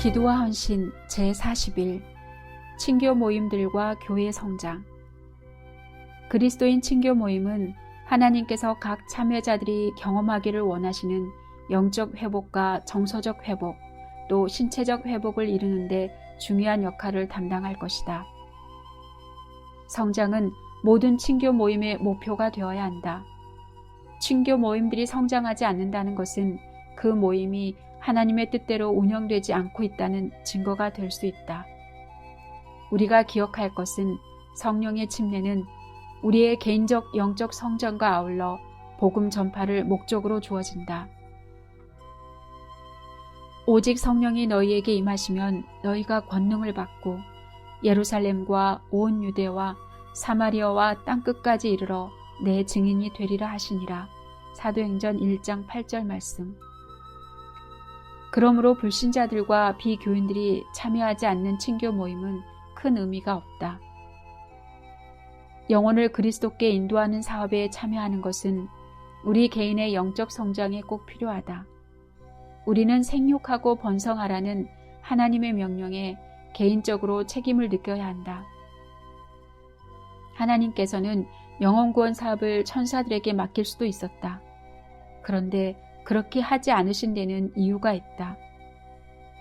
기도와 헌신 제40일 친교 모임들과 교회 성장. 그리스도인 친교 모임은 하나님께서 각 참여자들이 경험하기를 원하시는 영적 회복과 정서적 회복, 또 신체적 회복을 이루는데 중요한 역할을 담당할 것이다. 성장은 모든 친교 모임의 목표가 되어야 한다. 친교 모임들이 성장하지 않는다는 것은 그 모임이 하나님의 뜻대로 운영되지 않고 있다는 증거가 될 수 있다. 우리가 기억할 것은 성령의 침례는 우리의 개인적 영적 성장과 아울러 복음 전파를 목적으로 주어진다. 오직 성령이 너희에게 임하시면 너희가 권능을 받고 예루살렘과 온 유대와 사마리아와 땅끝까지 이르러 내 증인이 되리라 하시니라. 사도행전 1장 8절 말씀. 그러므로 불신자들과 비교인들이 참여하지 않는 친교 모임은 큰 의미가 없다. 영혼을 그리스도께 인도하는 사업에 참여하는 것은 우리 개인의 영적 성장에 꼭 필요하다. 우리는 생육하고 번성하라는 하나님의 명령에 개인적으로 책임을 느껴야 한다. 하나님께서는 영혼 구원 사업을 천사들에게 맡길 수도 있었다. 그런데 그렇게 하지 않으신 데는 이유가 있다.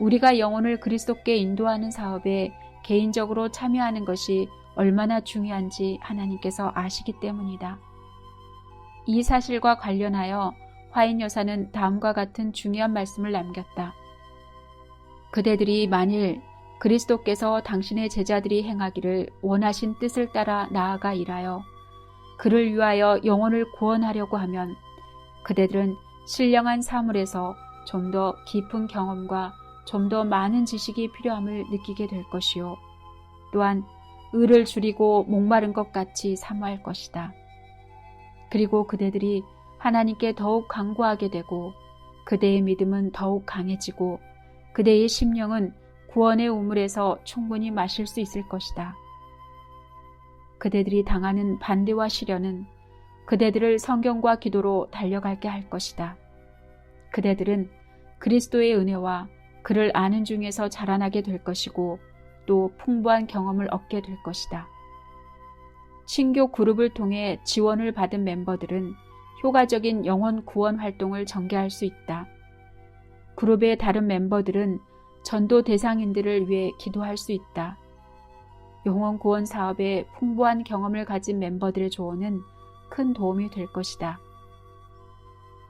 우리가 영혼을 그리스도께 인도하는 사업에 개인적으로 참여하는 것이 얼마나 중요한지 하나님께서 아시기 때문이다. 이 사실과 관련하여 화인 여사는 다음과 같은 중요한 말씀을 남겼다. 그대들이 만일 그리스도께서 당신의 제자들이 행하기를 원하신 뜻을 따라 나아가 일하여 그를 위하여 영혼을 구원하려고 하면 그대들은 신령한 사물에서 좀 더 깊은 경험과 좀 더 많은 지식이 필요함을 느끼게 될 것이요. 또한 의를 줄이고 목마른 것 같이 사모할 것이다. 그리고 그대들이 하나님께 더욱 간구하게 되고 그대의 믿음은 더욱 강해지고 그대의 심령은 구원의 우물에서 충분히 마실 수 있을 것이다. 그대들이 당하는 반대와 시련은 그대들을 성경과 기도로 달려가게 할 것이다. 그대들은 그리스도의 은혜와 그를 아는 중에서 자라나게 될 것이고 또 풍부한 경험을 얻게 될 것이다. 친교 그룹을 통해 지원을 받은 멤버들은 효과적인 영혼 구원 활동을 전개할 수 있다. 그룹의 다른 멤버들은 전도 대상인들을 위해 기도할 수 있다. 영혼 구원 사업에 풍부한 경험을 가진 멤버들의 조언은 큰 도움이 될 것이다.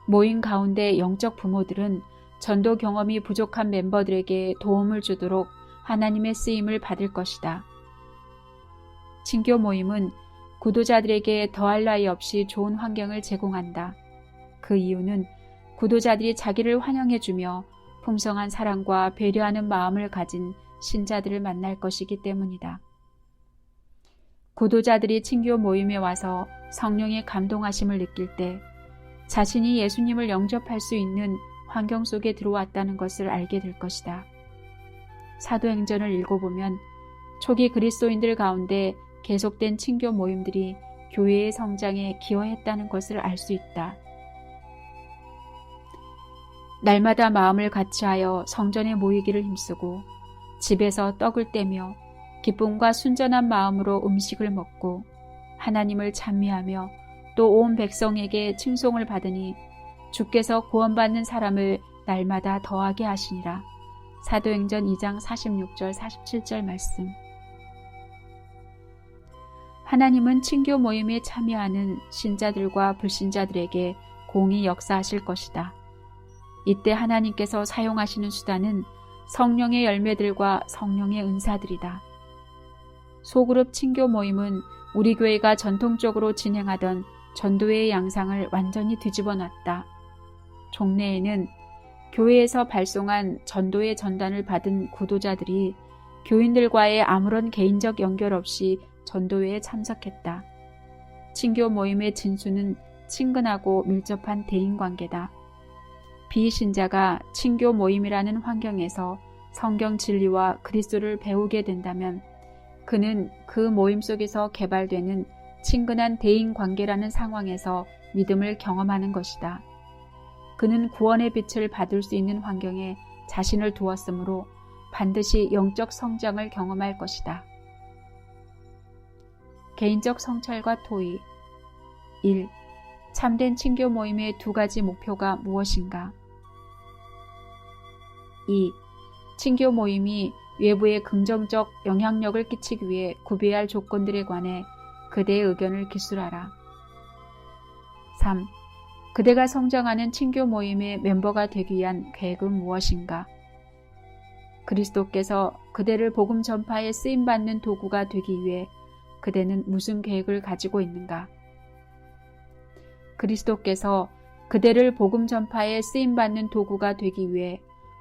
모임 가운데 영적 부모들은 전도 경험이 부족한 멤버들에게 도움을 주도록 하나님의 쓰임을 받을 것이다. 친교 모임은 구도자들에게 더할 나위 없이 좋은 환경을 제공한다. 그 이유는 구도자들이 자기를 환영해주며 풍성한 사랑과 배려하는 마음을 가진 신자들을 만날 것이기 때문이다. 구도자들이 친교 모임에 와서 성령의 감동하심을 느낄 때 자신이 예수님을 영접할 수 있는 환경 속에 들어왔다는 것을 알게 될 것이다. 사도행전을 읽어보면 초기 그리스도인들 가운데 계속된 친교 모임들이 교회의 성장에 기여했다는 것을 알 수 있다. 날마다 마음을 같이하여 성전에 모이기를 힘쓰고 집에서 떡을 떼며 기쁨과 순전한 마음으로 음식을 먹고 하나님을 찬미하며 또 온 백성에게 칭송을 받으니 주께서 구원받는 사람을 날마다 더하게 하시니라. 사도행전 2장 46절 47절 말씀. 하나님은 친교 모임에 참여하는 신자들과 불신자들에게 공히 역사하실 것이다. 이때 하나님께서 사용하시는 수단은 성령의 열매들과 성령의 은사들이다. 소그룹 친교 모임은 우리 교회가 전통적으로 진행하던 전도회의 양상을 완전히 뒤집어 놨다. 종래에는 교회에서 발송한 전도의 전단을 받은 구도자들이 교인들과의 아무런 개인적 연결 없이 전도회에 참석했다. 친교 모임의 진수는 친근하고 밀접한 대인관계다. 비신자가 친교 모임이라는 환경에서 성경 진리와 그리스도를 배우게 된다면 그는 그 모임 속에서 개발되는 친근한 대인관계라는 상황에서 믿음을 경험하는 것이다. 그는 구원의 빛을 받을 수 있는 환경에 자신을 두었으므로 반드시 영적 성장을 경험할 것이다. 개인적 성찰과 토의. 1. 참된 친교 모임의 2가지 목표가 무엇인가? 2. 친교 모임이 외부에 긍정적 영향력을 끼치기 위해 구비해야 할 조건들에 관해 그대의 의견을 기술하라. 3. 그대가 성장하는 친교 모임의 멤버가 되기 위한 계획은 무엇인가? 그리스도께서 그대를 복음 전파에 쓰임받는 도구가 되기 위해 그대는 무슨 계획을 가지고 있는가? 그리스도께서 그대를 복음 전파에 쓰임받는 도구가 되기 위해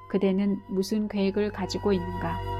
그대는 무슨 계획을 가지고 있는가?